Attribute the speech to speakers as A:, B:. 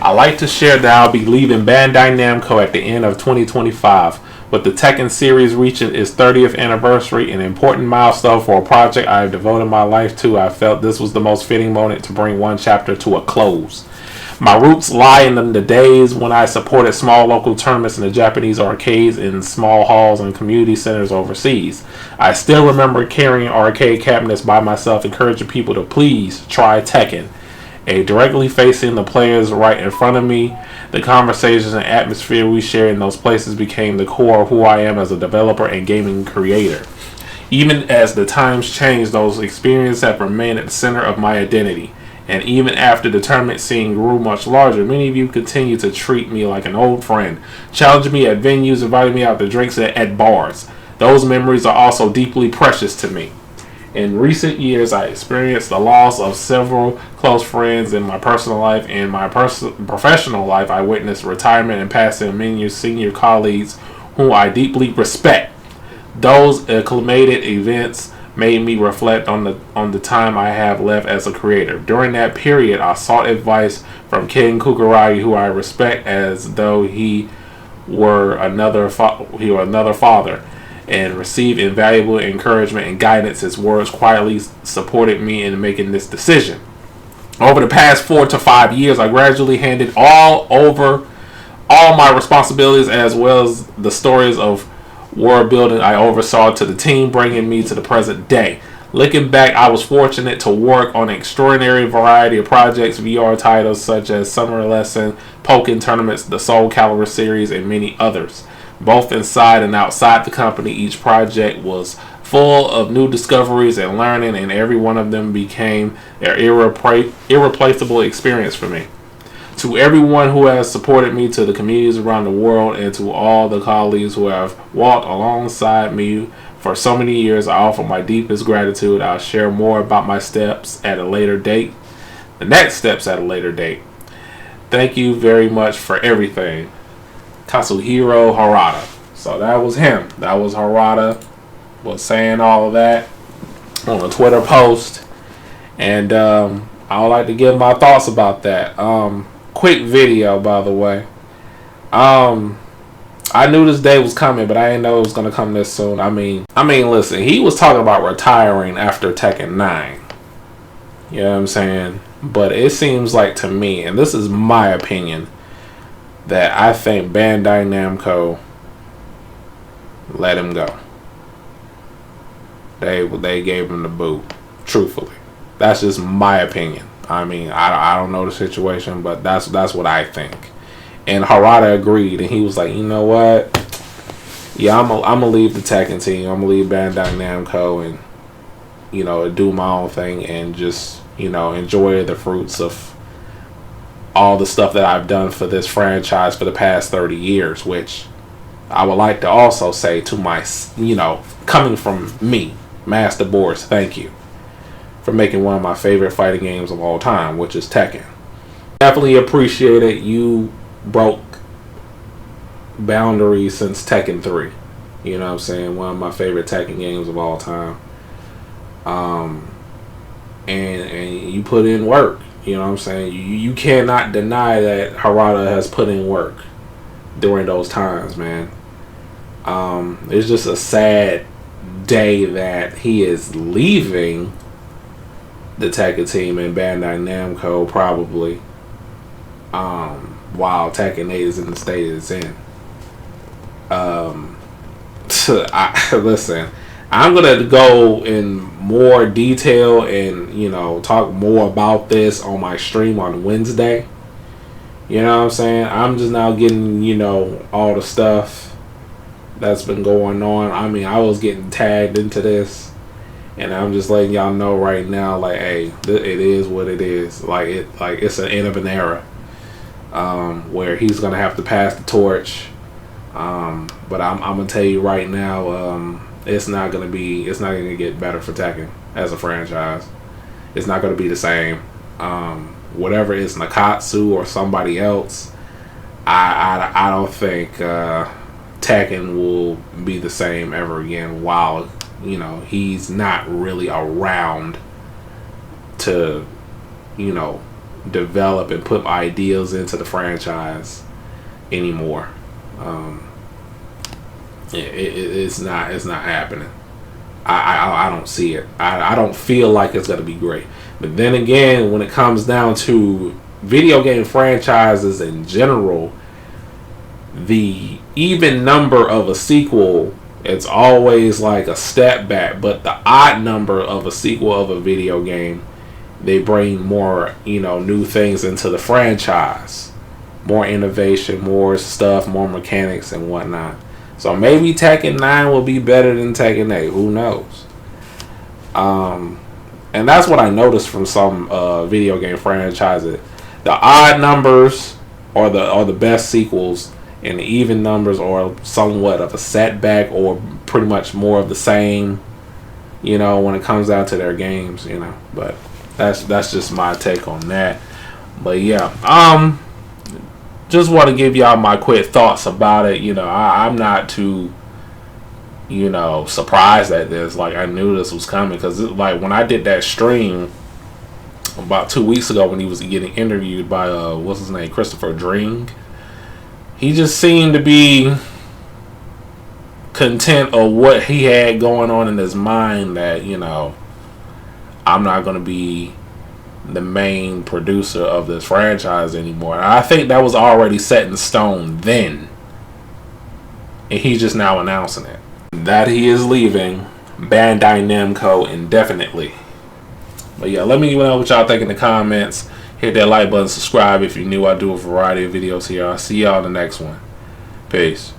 A: I like to share that I'll be leaving Bandai Namco at the end of 2025. With the Tekken series reaching its 30th anniversary, an important milestone for a project I have devoted my life to, I felt this was the most fitting moment to bring one chapter to a close. My roots lie in the days when I supported small local tournaments in the Japanese arcades in small halls and community centers overseas. I still remember carrying arcade cabinets by myself, encouraging people to please try Tekken. Directly facing the players right in front of me, the conversations and atmosphere we shared in those places became the core of who I am as a developer and gaming creator. Even as the times change, those experiences have remained at the center of my identity. And even after the tournament scene grew much larger, many of you continue to treat me like an old friend, challenging me at venues, inviting me out to drinks at bars. Those memories are also deeply precious to me. In recent years, I experienced the loss of several close friends in my personal life. In my professional life, I witnessed retirement and passing of many senior colleagues whom I deeply respect. Those acclimated events made me reflect on the time I have left as a creator. During that period, I sought advice from Ken Kukuragi, who I respect as though he were another father, and received invaluable encouragement and guidance. His words quietly supported me in making this decision. Over the past 4 to 5 years, I gradually handed all my responsibilities as well as the stories of world building I oversaw to the team, bringing me to the present day. Looking back, I was fortunate to work on an extraordinary variety of projects, VR titles such as Summer Lesson, Pokken Tournaments, the Soul Calibur series, and many others. Both inside and outside the company, each project was full of new discoveries and learning, and every one of them became an irreplaceable experience for me. To everyone who has supported me, to the communities around the world, and to all the colleagues who have walked alongside me for so many years, I offer my deepest gratitude. I'll share more about my steps at a later date. The next steps at a later date. Thank you very much for everything. Katsuhiro Harada. So that was him. That was Harada. Was saying all of that on a Twitter post. And I would like to give my thoughts about that. Quick video, by the way. I knew this day was coming, but I didn't know it was gonna come this soon. I mean, listen, he was talking about retiring after Tekken 9. You know what I'm saying? But it seems like to me, and this is my opinion, that I think Bandai Namco let him go. They gave him the boot. Truthfully, that's just my opinion. I mean, I don't know the situation, but that's what I think. And Harada agreed, and he was like, you know what? Yeah, I'm gonna leave the Tekken team. I'm gonna leave Bandai Namco and, you know, do my own thing and just, you know, enjoy the fruits of all the stuff that I've done for this franchise for the past 30 years, which I would like to also say to my, you know, coming from me, MasterBoris, thank you for making one of my favorite fighting games of all time, which is Tekken. Definitely appreciate it. You broke boundaries since Tekken 3. You know what I'm saying? One of my favorite Tekken games of all time. And you put in work. You know what I'm saying? You cannot deny that Harada has put in work during those times, man. It's just a sad day that he is leaving the Tekken team and Bandai Namco probably while Tekken 8 is in the state it's in. Listen, I'm gonna go in more detail and, you know, talk more about this on my stream on Wednesday. You know what I'm saying? I'm just now getting, you know, all the stuff that's been going on. I mean, I was getting tagged into this, and I'm just letting y'all know right now, like, hey, it is what it is. Like it's an end of an era, where he's gonna have to pass the torch. But I'm gonna tell you right now, it's not gonna get better for Tekken as a franchise. It's not gonna be the same. Whatever it's Nakatsu or somebody else, I don't think Tekken will be the same ever again. While, you know, he's not really around to, you know, develop and put ideas into the franchise anymore. It's not happening. I don't see it. I don't feel like it's gonna be great. But then again, when it comes down to video game franchises in general, the even number of a sequel, it's always like a step back. But the odd number of a sequel of a video game, they bring more, new things into the franchise, more innovation, more stuff, more mechanics and whatnot. So maybe Tekken 9 will be better than Tekken 8. Who knows? And that's what I noticed from some video game franchises. The odd numbers are the best sequels, and the even numbers are somewhat of a setback, or pretty much more of the same, when it comes down to their games, But that's just my take on that. But yeah, just want to give y'all my quick thoughts about it. I'm not too, surprised at this. Like, I knew this was coming, because like when I did that stream about 2 weeks ago when he was getting interviewed by what's his name, Christopher Dring, he just seemed to be content of what he had going on in his mind, that I'm not going to be the main producer of this franchise anymore. And I think that was already set in stone then, and he's just now announcing it, that he is leaving Bandai Namco indefinitely. But yeah, let me know what y'all think in the comments. Hit that like button, subscribe if you're new. I do a variety of videos here. I'll see y'all in the next one. Peace.